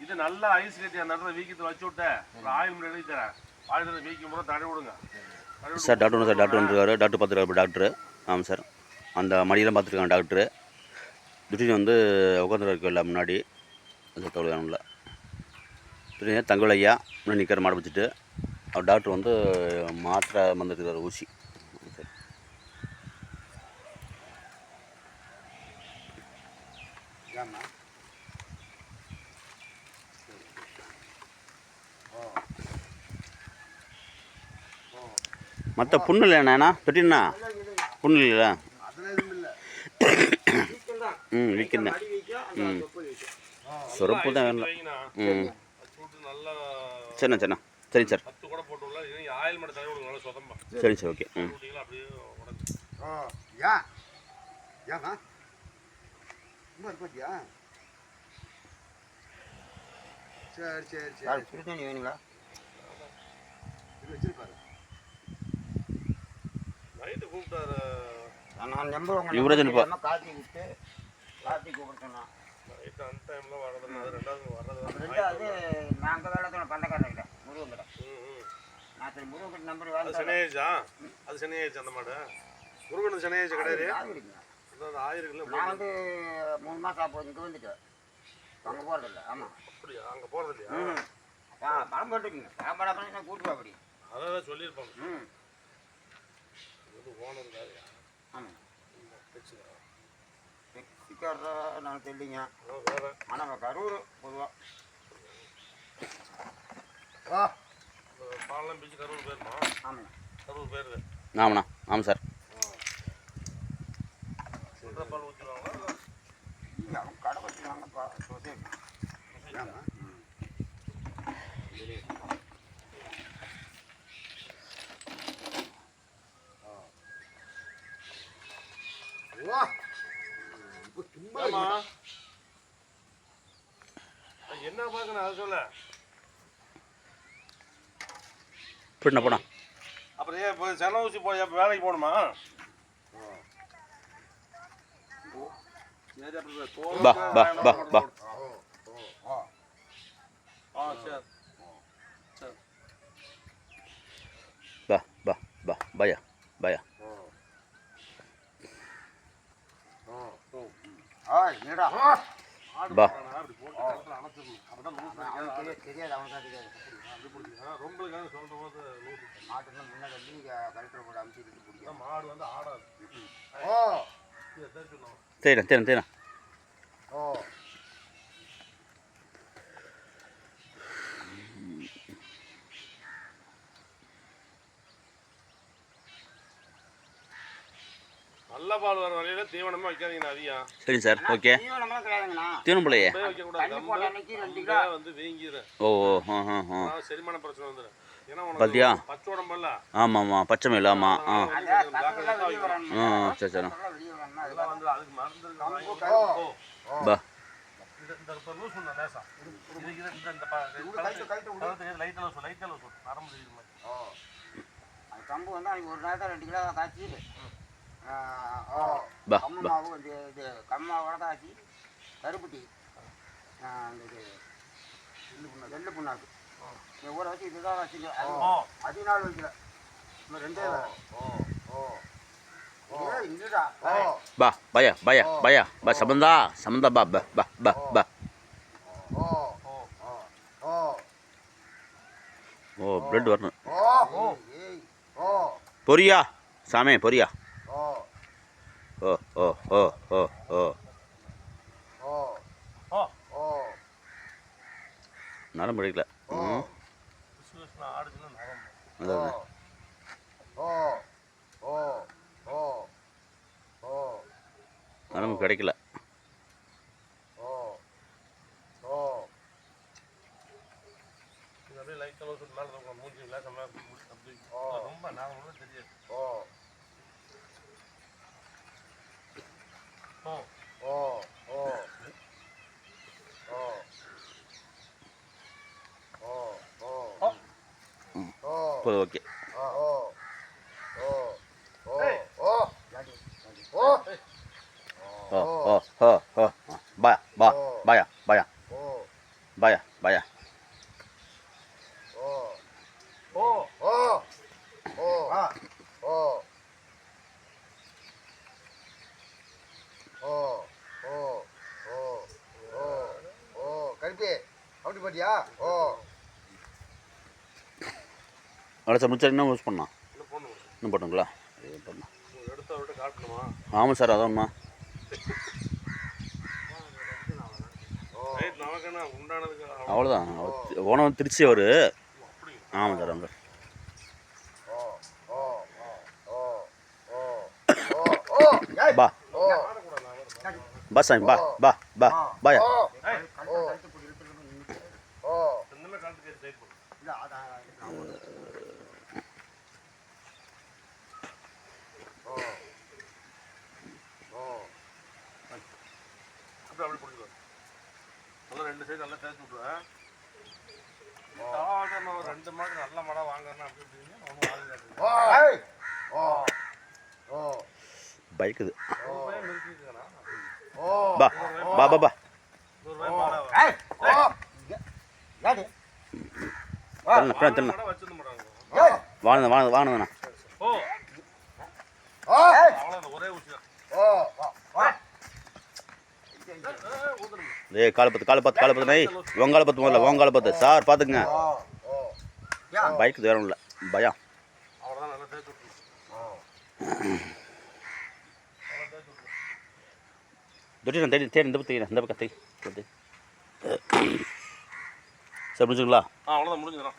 இது நல்லா ஐஸ் கட்டி அந்த இடத்துல வீக்கத்தில் வச்சு விட்டு ஒரு ஆயில் முறை எழுதி தரேன். ஆயில் வீக்கும் போது தடவி விடுங்க சார். டாக்டர் சார், டாக்டர் வந்துருக்காரு. டாக்டர் பார்த்துருக்காரு டாக்டரு. ஆமாம் சார். அந்த மடியெல்லாம் பார்த்துருக்காங்க டாக்டரு. திடீர்னு வந்து உட்காந்துருக்க இல்லை முன்னாடி அந்த தோல் வேணும்ல. திடீர்னு தங்கல் ஐயா முன்னாடி நிற்கிற மாட வச்சுட்டு அவர் டாக்டர் வந்து மாத்திரை வந்துருக்கார் ஊசி. மற்ற புண்ணு இல்லைண்ணா தொட்டிண்ணா புண்ணு இல்லை. ம் வீக்கெண்ட் ம் சொரப்பு தான் வேணும். ம் சரிண்ணா சரிண்ணா சரி சார். சரி சார் ஓகே. ம் சரி சரி சரி சுடுதண்ணி வேணுங்களா? வச்சிருப்பாரு நைட்டு கூப்பிட்டாரு. நான் நம்பர் உங்க யுவராஜன் காத்தி விட்டு காத்தி கூப்பிட்டேன்னா நைட்டு அந்த டைமில் வர்றதுன்னா அது ரெண்டாவது நாங்கள் வேலை பந்தக்காரங்கிட்ட முருகன் கடை. நான் சரி முருகன் கிட்ட நம்பர் வேலை சனியாயிடுச்சா? அது சனியாயிடுச்சு அந்த மாடு முருகன் சனியாயிடுச்சு கிடையாது. அதாவது ஆயிருக்குல்ல. நான் வந்து 3 மாதம் அப்போ இங்கே வந்துட்டேன். அங்கே போகிறதில்ல. ஆமாம் அப்படியா? அங்கே போகிறது இல்லையா? பணம் போட்டுருக்கீங்க. சாப்பாடு பண்ணி நான் கூப்பிட்டு அப்படி அதான் சொல்லியிருப்பாங்க. ம் ஓனர் வேலையா? ஆமாம் சிக்கார நான் தெரியலிங்க. ஆனால் கரூர் பொதுவாக பாலம் பீச்சு கரூர் போயிருமா? ஆமாங்க கரூர் போயிருது. ஆமாண்ணா. ஆமாம் சார். சொல்கிற பால் ஊற்றிடுவாங்களா? இல்லை அவங்க கடை வச்சுருவாங்கப்பா. சொசைட்டி என்ன பார்க்கணும் அதை சொல்ல. போண்ணா போண்ணா. அப்புறம் ஏன் இப்போ சென ஊசி போய் அப்போ வேலைக்கு போகணுமா? பா பா பா பா. சரி சரி பா பா பா பயா பயா. பா தெரியாது. அவன் தான் தெரியாது. ரொம்ப சொல்ற போது மாட்டுல முன்னாடி கலெக்டர் போட அமைச்சிட்டு பிடிக்கும். மாடு வந்து ஆடாது. சரிண்ணா சரிண்ணா சரிண்ணா. நல்ல பால் வர வரையில தீவனமா வைக்காதீங்கண்ணா அதிகம். சரிங்க சார் ஓகே. தீவனம்லாம் கிடையாதுங்கண்ணா. தீவனம் பிள்ளையே வந்து வீங்கிடும். ஓ செரிமான பிரச்சனை வந்துடும். பார்த்தியா? பச்சை உடம்பல்ல. ஆமாம் ஆமாம் பச்சை மேல். ஆமாம். ஆ சரி சரிண்ணா. பா கம்பு வந்து அன்றைக்கி ஒரு நேரத்தில் 2 கிலோ காய்ச்சி கம்மாவும் இது கம்மாவோட காய்ச்சி கருப்பட்டி அந்த இது எள்ளு புண்ணாக்கு ஊற வச்சு இதுதான் வச்சுங்க. 14 வைக்கல இன்னும் 2 இதுடா. பா பயா பயா பயா பா சமந்தா சமந்தா பா பா பா பா பா. ஓ பிளட் வரணும். பொரியா சாமே பொரியா. ஓ ஓ ஓ ஓ ஓ நரம் பிடிக்கல. அதான் நரம்பு கிடைக்கல. ரொம்ப நான் தெரியாது. ஓகே. பா பா பா பா பா கருப்பி அப்படி பாட்டியா ஓ அவ்வளோ சார் முடிச்சா இன்னும் யூஸ் பண்ணலாம் இன்னும் போடணும். இன்னும் போட்டுங்களா பண்ணலாம் எடுத்து அவர்கிட்ட காட்டணுமா? ஆமாம் சார் அதான்மா ரைட், நமக்கு என்ன உண்டானதுக்கு அவ்வளோதான் ஓனம் திருச்சி அவர் ஆமாம் சார் ஆமாம் பா பா சாமி பா பா பா பாயா இன்னுமே காலத்துக்கு டைட் பண்ணு. அப்படி பிடிச்சிக்கோ. நல்லா 2 சைடு நல்லா தேய்ச்சி விட்ருவேன். நான் 2 மாடு நல்ல மாடா வாங்குறேன்னா அப்படி இப்படின்னு ஒன்றும் வாங்க பைக்குது நிறுத்திருக்கேண்ணா. பா பா பா பா தெரியல வச்சிருந்த மாட்டாங்க. வாங்க வாங்க வாங்கண்ணா ஓ அவ்வளோ ஒரே விஷயம். ஏய் காலை பார்த்து நை உங்கால பார்த்து முதல்ல உங்கால பார்த்து சார் பார்த்துக்குங்க பைக்கு வேற இல்லை பயம் அவ்வளோதான் நல்லா தேய்ச்சி விட்டுருங்க. தொட்டி நான் தேடி இந்த பக்கம் இந்த பக்கம் சார் முடிச்சுங்களா அவ்வளோதான் முடிஞ்சுக்கிறோம்.